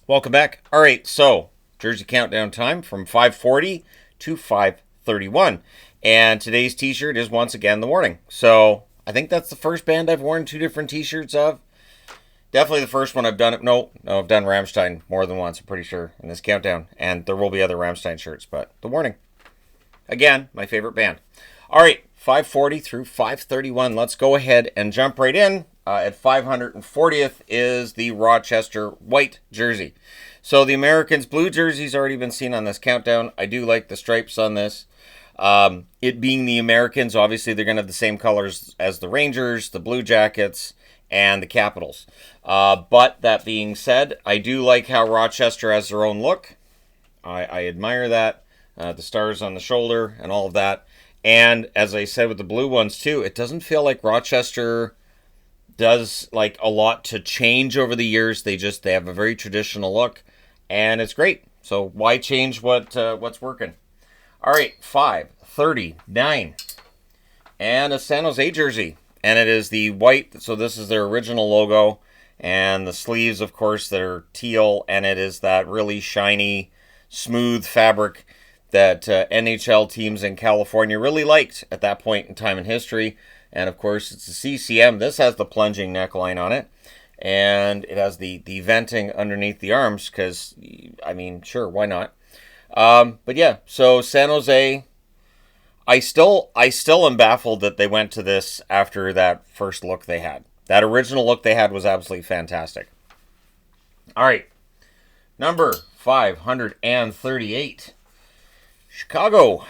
Welcome back. All right, so jersey countdown time from 5:40 to 5:31. And today's t-shirt is once again the Warning. So I think that's the first band I've worn two different t-shirts of. Definitely the first one I've done it. No, I've done Rammstein more than once, I'm pretty sure, in this countdown. And there will be other Rammstein shirts, but the Warning. Again, my favorite band. All right, 5:40 through 5:31. Let's go ahead and jump right in. At 540th is the Rochester white jersey. So the Americans' blue jersey's already been seen on this countdown. I do like the stripes on this. It being the Americans, obviously they're going to have the same colors as the Rangers, the Blue Jackets, and the Capitals. But that being said, I do like how Rochester has their own look. I admire that. The stars on the shoulder and all of that. And as I said with the blue ones too, it doesn't feel like Rochester does like a lot to change over the years. They have a very traditional look, and it's great. So why change what's working? All right, 5:39, and a San Jose jersey, and it is the white. So this is their original logo, and the sleeves, of course, that are teal, and it is that really shiny, smooth fabric that NHL teams in California really liked at that point in time in history. And of course, it's a CCM. This has the plunging neckline on it. And it has the venting underneath the arms because, I mean, sure, why not? But yeah, so San Jose, I still am baffled that they went to this after that first look they had. That original look they had was absolutely fantastic. All right, number 538. Chicago,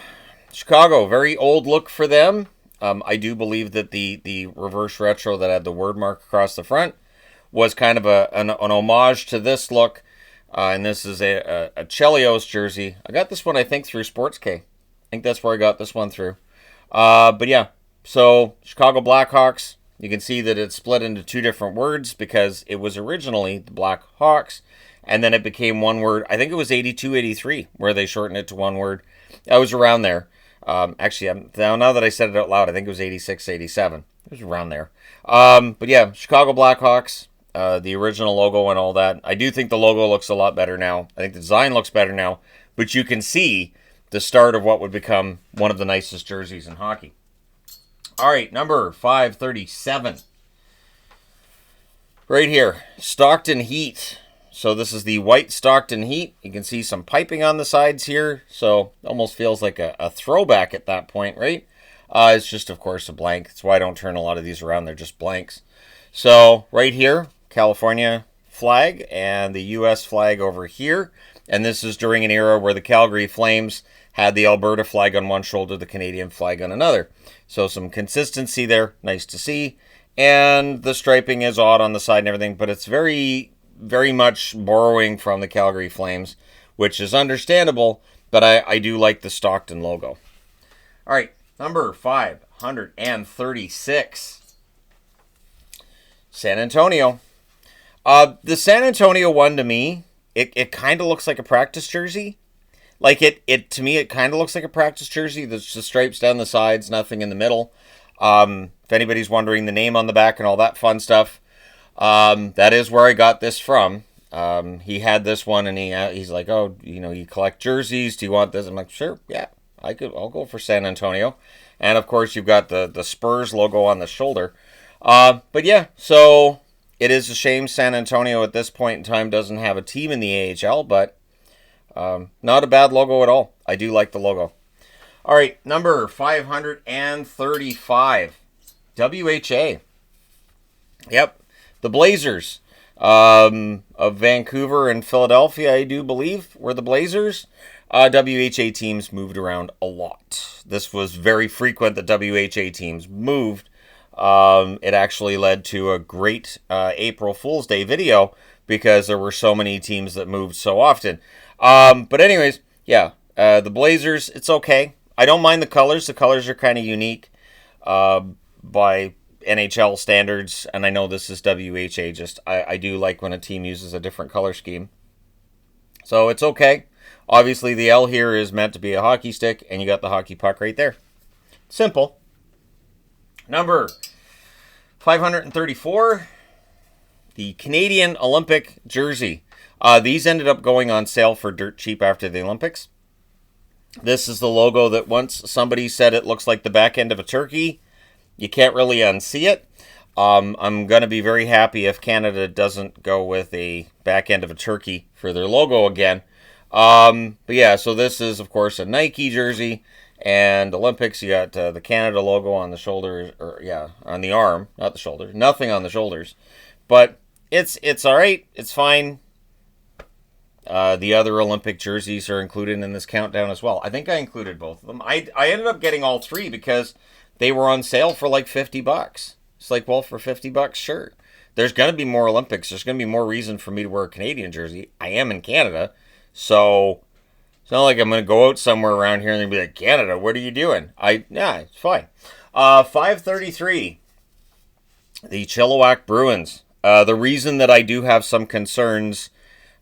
very old look for them. I do believe that the reverse retro that had the word mark across the front was kind of an homage to this look. And this is a Chelios jersey. I got this one, I think, through Sports-K. I think that's where I got this one through. But yeah, so Chicago Blackhawks. You can see that it's split into two different words because it was originally the Blackhawks. And then it became one word. I think it was 82-83 where they shortened it to one word. I was around there. Actually, now that I said it out loud, I think it was 86-87. It was around there. But yeah, Chicago Blackhawks, the original logo and all that. I do think the logo looks a lot better now. I think the design looks better now. But you can see the start of what would become one of the nicest jerseys in hockey. All right, number 537. Right here, Stockton Heat. So this is the white Stockton Heat. You can see some piping on the sides here. So it almost feels like a throwback at that point, right? It's just, of course, a blank. That's why I don't turn a lot of these around. They're just blanks. So right here, California flag and the U.S. flag over here. And this is during an era where the Calgary Flames had the Alberta flag on one shoulder, the Canadian flag on another. So some consistency there. Nice to see. And the striping is odd on the side and everything, but it's very much borrowing from the Calgary Flames, which is understandable, but I do like the Stockton logo. All right, number 536. San Antonio. The San Antonio one, to me, it kind of looks like a practice jersey. Like to me, it kind of looks like a practice jersey. There's the stripes down the sides, nothing in the middle. If anybody's wondering, the name on the back and all that fun stuff, that is where I got this from. He had this one, and he's like, oh, you collect jerseys. Do you want this? I'm like, sure, yeah, I'll go for San Antonio. And of course, you've got the Spurs logo on the shoulder. But yeah, so it is a shame San Antonio at this point in time doesn't have a team in the AHL, but not a bad logo at all. I do like the logo. All right, number 535, WHA. Yep. The Blazers of Vancouver and Philadelphia, I do believe, were the Blazers. WHA teams moved around a lot. This was very frequent that WHA teams moved. It actually led to a great April Fool's Day video because there were so many teams that moved so often. But anyways, yeah, the Blazers, it's okay. I don't mind the colors. The colors are kind of unique by NHL standards, and I know this is WHA. Just I do like when a team uses a different color scheme. So it's okay. Obviously, the L here is meant to be a hockey stick, and you got the hockey puck right there. Simple. Number 534, the Canadian Olympic jersey. These ended up going on sale for dirt cheap after the Olympics. This is the logo that once somebody said it looks like the back end of a turkey. You can't really unsee it. I'm going to be very happy if Canada doesn't go with a back end of a turkey for their logo again. But yeah, so this is, of course, a Nike jersey. And Olympics, you got the Canada logo on the shoulders, or yeah, on the arm, not the shoulder. Nothing on the shoulders. But it's all right. It's fine. The other Olympic jerseys are included in this countdown as well. I think I included both of them. I ended up getting all three because they were on sale for like $50. It's like, well, for $50, sure. There's going to be more Olympics. There's going to be more reason for me to wear a Canadian jersey. I am in Canada, so it's not like I'm going to go out somewhere around here and be like, Canada, what are you doing? Yeah, it's fine. 533, the Chilliwack Bruins. The reason that I do have some concerns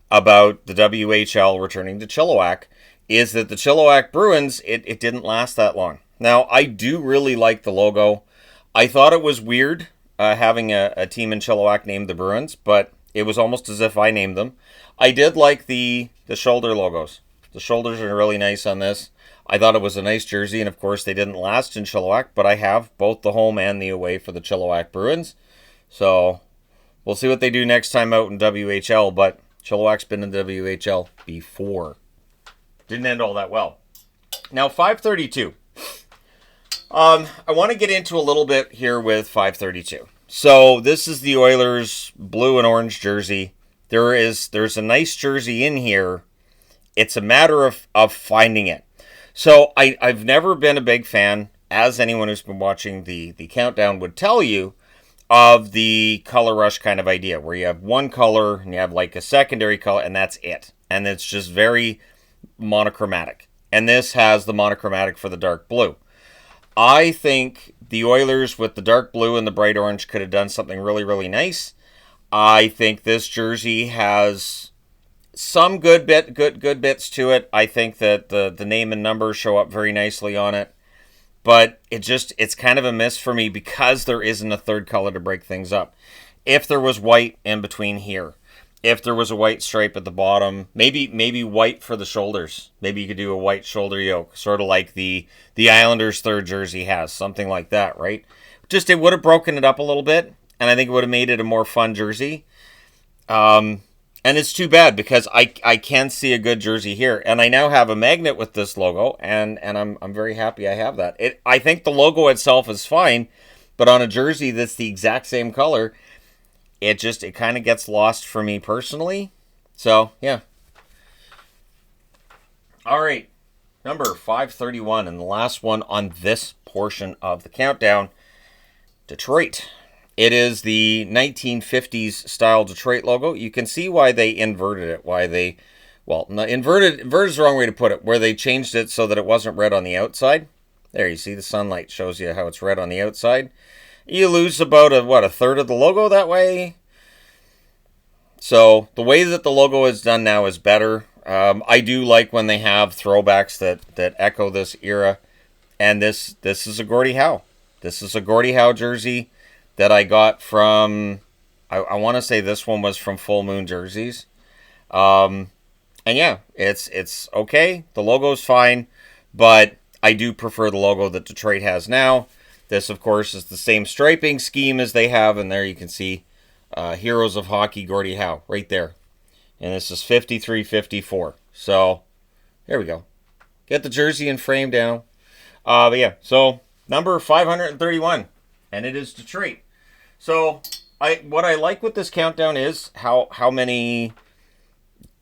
about the WHL returning to Chilliwack is that the Chilliwack Bruins, it didn't last that long. Now, I do really like the logo. I thought it was weird having a team in Chilliwack named the Bruins, but it was almost as if I named them. I did like the shoulder logos. The shoulders are really nice on this. I thought it was a nice jersey, and of course they didn't last in Chilliwack, but I have both the home and the away for the Chilliwack Bruins. So we'll see what they do next time out in WHL, but Chilliwack's been in WHL before. Didn't end all that well. Now, 532. I want to get into a little bit here with 532. So this is the Oilers blue and orange jersey. There's a nice jersey in here. It's a matter of finding it. So I've never been a big fan, as anyone who's been watching the countdown would tell you, of the color rush kind of idea, where you have one color and you have like a secondary color, and that's it. And it's just very monochromatic. And this has the monochromatic for the dark blue. I think the Oilers with the dark blue and the bright orange could have done something really, really nice. I think this jersey has some good bits to it. I think that the name and number show up very nicely on it. But it's kind of a miss for me because there isn't a third color to break things up. If there was white in between here, if there was a white stripe at the bottom, maybe white for the shoulders. Maybe you could do a white shoulder yoke, sort of like the Islanders' third jersey has, something like that, right? Just it would have broken it up a little bit, and I think it would have made it a more fun jersey. And it's too bad because I can see a good jersey here, and I now have a magnet with this logo, and I'm very happy I have that. I think the logo itself is fine, but on a jersey that's the exact same color, it kind of gets lost for me personally. So yeah. All right, number 531, and the last one on this portion of the countdown, Detroit. It is the 1950s style Detroit logo. You can see why they inverted it. Inverted is the wrong way to put it. Where they changed it so that it wasn't red on the outside. There, you see the sunlight shows you how it's red on the outside. You lose about a third of the logo that way. So the way that the logo is done now is better. I do like when they have throwbacks that echo this era. And this is a Gordie Howe. This is a Gordie Howe jersey that I got from, I want to say this one was from Full Moon Jerseys. And yeah, it's okay. The logo's fine, but I do prefer the logo that Detroit has now. This, of course, is the same striping scheme as they have, and there you can see Heroes of Hockey Gordie Howe right there. And this is 53-54. So, there we go. Get the jersey and frame down. But yeah, so number 531, and it is Detroit. So, what I like with this countdown is how many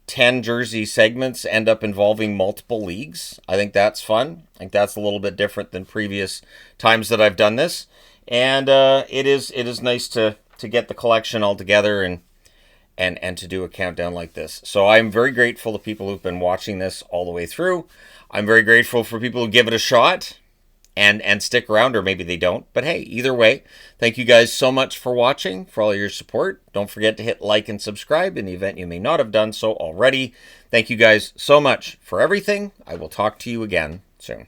10 jersey segments end up involving multiple leagues. I think that's fun. I think that's a little bit different than previous times that I've done this. And it is nice to get the collection all together and to do a countdown like this. So I'm very grateful to people who've been watching this all the way through. I'm very grateful for people who give it a shot and stick around, or maybe they don't. But hey, either way, thank you guys so much for watching, for all your support. Don't forget to hit like and subscribe in the event you may not have done so already. Thank you guys so much for everything. I will talk to you again soon.